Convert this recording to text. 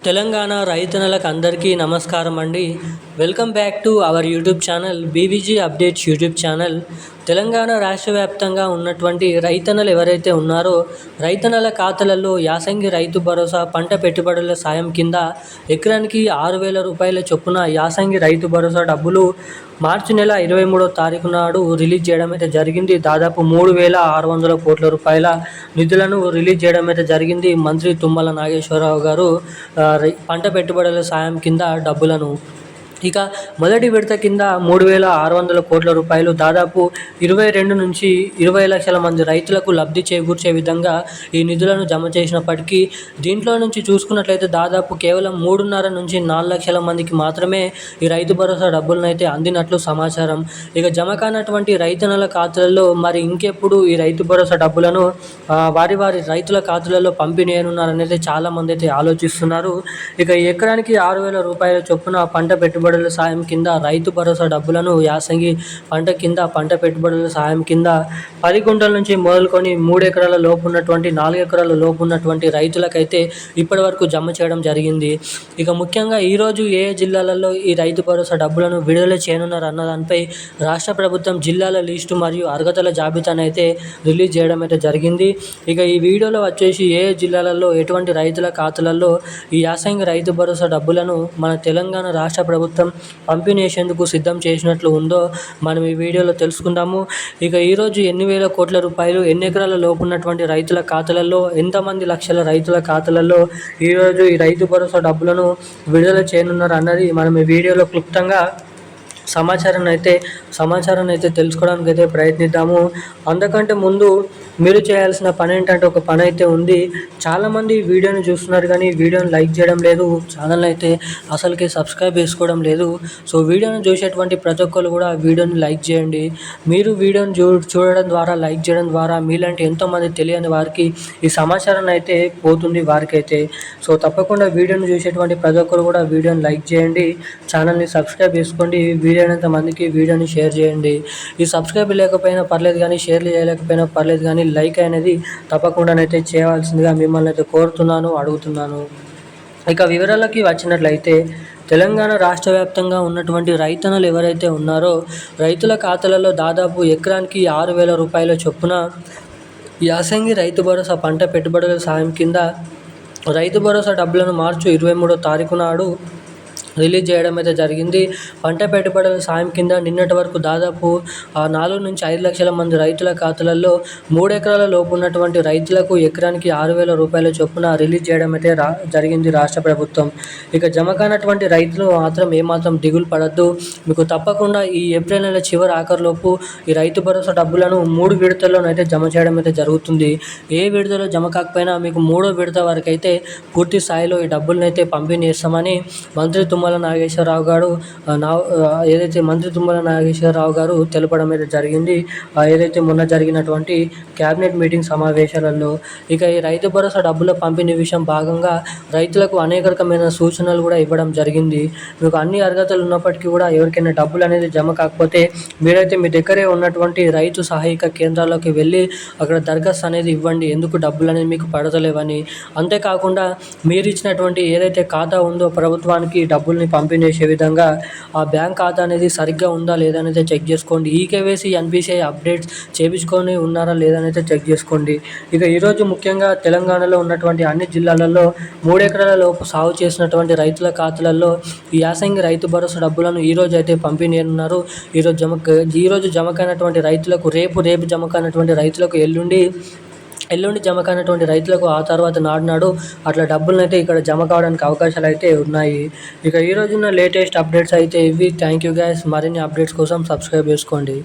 తెలంగాణ రైతన్నలకు అందరికీ నమస్కారం అండి. Welcome back to our YouTube channel BVG updates YouTube channel. Telangana రాష్ట్ర వ్యాప్తంగా ఉన్నటువంటి రైతన్నలు ఎవరైతే ఉన్నారో రైతన్నల ఖాతాలలో యాసంగి రైతు భరోసా పంట పెట్టుబడుల సాయం కింద ఎకరానికి 6,000 రూపాయల చొప్పున యాసంగి రైతు భరోసా డబ్బులు మార్చి నెల 23వ తారీఖు నాడు రిలీజ్ చేయడం అయితే జరిగింది. దాదాపు 3,600 కోట్ల రూపాయల నిధులను రిలీజ్ చేయడం అయితే జరిగింది. మంత్రి తుమ్మల నాగేశ్వరరావు గారు పంట పెట్టుబడుల సాయం కింద డబ్బులను ఇక మొదటి విడత కింద 3,600 కోట్ల రూపాయలు దాదాపు 22 నుంచి 20 లక్షల మంది రైతులకు లబ్ధి చేకూర్చే విధంగా ఈ నిధులను జమ చేసినప్పటికీ దీంట్లో నుంచి చూసుకున్నట్లయితే దాదాపు కేవలం 3.5 నుంచి 4 లక్షల మందికి మాత్రమే ఈ రైతు భరోసా డబ్బులను అయితే అందినట్లు సమాచారం. ఇక జమ కానటువంటి రైతన్నల ఖాతాలలో మరి ఇంకెప్పుడు ఈ రైతు భరోసా డబ్బులను వారి రైతుల ఖాతాలలో పంపిణీ చేయనున్నారనేది చాలామంది అయితే ఆలోచిస్తున్నారు. ఇక ఎకరానికి 6,000 రూపాయల చొప్పున పంట పెట్టుబడుల సాయం కింద రైతు భరోసా డబ్బులను యాసంగి పంట పెట్టుబడుల సాయం కింద 10 గుంటల నుంచి మొదలుకొని 3 ఎకరాల లోపు ఉన్నటువంటి 4 ఎకరాల లోపు ఉన్నటువంటి రైతులకైతే ఇప్పటి వరకు జమ చేయడం జరిగింది. ఇక ముఖ్యంగా ఈరోజు ఏ జిల్లాలలో ఈ రైతు భరోసా డబ్బులను విడుదల చేయనున్నారు అన్న దానిపై రాష్ట్ర ప్రభుత్వం జిల్లాల లిస్టు మరియు అర్హతల జాబితాను అయితే రిలీజ్ చేయడం అయితే జరిగింది. ఇక ఈ వీడియోలో వచ్చేసి ఏ జిల్లాలలో ఎటువంటి రైతుల ఖాతాలలో ఈ యాసంగి రైతు భరోసా డబ్బులను మన తెలంగాణ రాష్ట్ర ప్రభుత్వం పంపిణీ చేసేందుకు సిద్ధం చేసినట్లు ఉందో మనం ఈ వీడియోలో తెలుసుకుందాము. ఇక ఈరోజు ఎన్ని వేల కోట్ల రూపాయలు ఎన్ని ఎకరాల లోపు ఉన్నటువంటి రైతుల ఖాతాలలో ఎంతమంది లక్షల రైతుల ఖాతాలలో ఈరోజు ఈ రైతు భరోసా డబ్బులను విడుదల చేయనున్నారు అన్నది మనం ఈ వీడియోలో క్లుప్తంగా సమాచారాన్ని అయితే తెలుసుకోవడానికి అయితే ప్రయత్నిద్దాము. అందుకంటే ముందు మీరు చేయాల్సిన పని ఏంటంటే ఒక పని అయితే ఉంది. చాలామంది వీడియోని చూస్తున్నారు కానీ వీడియోని లైక్ చేయడం లేదు, ఛానల్ అయితే అసలుకి సబ్స్క్రైబ్ చేసుకోవడం లేదు. సో వీడియోని చూసేటువంటి ప్రతి ఒక్కరు కూడా వీడియోని లైక్ చేయండి. మీరు వీడియోని చూడడం ద్వారా లైక్ చేయడం ద్వారా మీలాంటి ఎంతోమంది తెలియని వారికి ఈ సమాచారాన్ని అయితే పోతుంది వారికైతే. సో తప్పకుండా వీడియోని చూసేటువంటి ప్రతి ఒక్కరు కూడా వీడియోని లైక్ చేయండి, ఛానల్ని సబ్స్క్రైబ్ చేసుకోండి, వీలైనంత మందికి వీడియోని షేర్ చేయండి. ఈ సబ్స్క్రైబ్ లేకపోయినా పర్లేదు కానీ షేర్ చేయలేకపోయినా పర్లేదు కానీ లైక్ అనేది తప్పకుండానైతే చేయవలసిందిగా మిమ్మల్ని అయితే కోరుతున్నాను, అడుగుతున్నాను. ఇక వివరాలకి వచ్చినట్లయితే తెలంగాణ రాష్ట్ర వ్యాప్తంగా ఉన్నటువంటి రైతన్నలు ఎవరైతే ఉన్నారో రైతుల ఖాతాలలో దాదాపు ఎకరానికి 6,000 రూపాయల చొప్పున యాసంగి రైతు భరోసా పంట పెట్టుబడుల సాయం కింద రైతు భరోసా డబ్బులను మార్చి 23వ తారీఖు నాడు రిలీజ్ చేయడం అయితే జరిగింది. పంట పెట్టుబడుల సాయం కింద నిన్నటి వరకు దాదాపు 4 నుంచి 5 లక్షల మంది రైతుల ఖాతాలలో 3 ఎకరాల లోపు ఉన్నటువంటి రైతులకు ఎకరానికి 6,000 రూపాయల చొప్పున రిలీజ్ చేయడం అయితే జరిగింది రాష్ట్ర ప్రభుత్వం. ఇక జమ కానటువంటి రైతులు మాత్రం ఏమాత్రం దిగులు పడద్దు. మీకు తప్పకుండా ఈ ఏప్రిల్ నెల చివరి ఆఖరిలోపు ఈ రైతు భరోసా డబ్బులను 3 విడతల్లోనైతే జమ చేయడం అయితే జరుగుతుంది. ఏ విడతలో జమ కాకపోయినా మీకు 3వ విడత వరకు అయితే పూర్తి స్థాయిలో ఈ డబ్బులను అయితే పంపిణీ చేస్తామని మంత్రి తుమ్మల నాగేశ్వరరావు గారు తెలపడం అయితే జరిగింది. ఏదైతే మొన్న జరిగినటువంటి క్యాబినెట్ మీటింగ్ సమావేశాలలో. ఇక ఈ రైతు భరోసా డబ్బుల పంపిణీ విషయం భాగంగా రైతులకు అనేక రకమైన సూచనలు కూడా ఇవ్వడం జరిగింది. మీకు అన్ని అర్హతలు ఉన్నప్పటికీ కూడా ఎవరికైనా డబ్బులు అనేది జమ కాకపోతే మీరైతే మీ దగ్గరే ఉన్నటువంటి రైతు సహాయక కేంద్రాల్లోకి వెళ్ళి అక్కడ దరఖాస్తు అనేది ఇవ్వండి, ఎందుకు డబ్బులు అనేది మీకు పడతలేవని. అంతేకాకుండా మీరు ఇచ్చినటువంటి ఏదైతే ఖాతా ఉందో ప్రభుత్వానికి డబ్బుల్ని పంపిణీ చేసే విధంగా ఆ బ్యాంక్ ఖాతా అనేది సరిగ్గా ఉందా లేదా అనేది చెక్ చేసుకోండి. ఈకేవైసీ ఎన్పిసిఐ అప్డేట్స్ చేయించుకొని ఉన్నారా లేదా అనేది చెక్ చేసుకోండి. ఇక ఈరోజు ముఖ్యంగా తెలంగాణలో ఉన్నటువంటి అన్ని జిల్లాలలో 3 ఎకరాల లోపు సాగు చేసినటువంటి రైతుల ఖాతాలలో ఈ యాసంగి రైతు భరోసా డబ్బులను ఈరోజు అయితే పంపిణీ చేయనున్నారు. ఈరోజు జమ కానటువంటి రైతులకు రేపు జమ కానటువంటి రైతులకు ఎల్లుండి జమ కానటువంటి రైతులకు ఆ తర్వాత నాడు అట్లా డబ్బులను అయితే ఇక్కడ జమ కావడానికి అవకాశాలు అయితే ఉన్నాయి. ఇక ఈరోజున్న లేటెస్ట్ అప్డేట్స్ అయితే ఇవి. Thank you guys. మరిన్ని అప్డేట్స్ కోసం సబ్స్క్రైబ్ చేసుకోండి.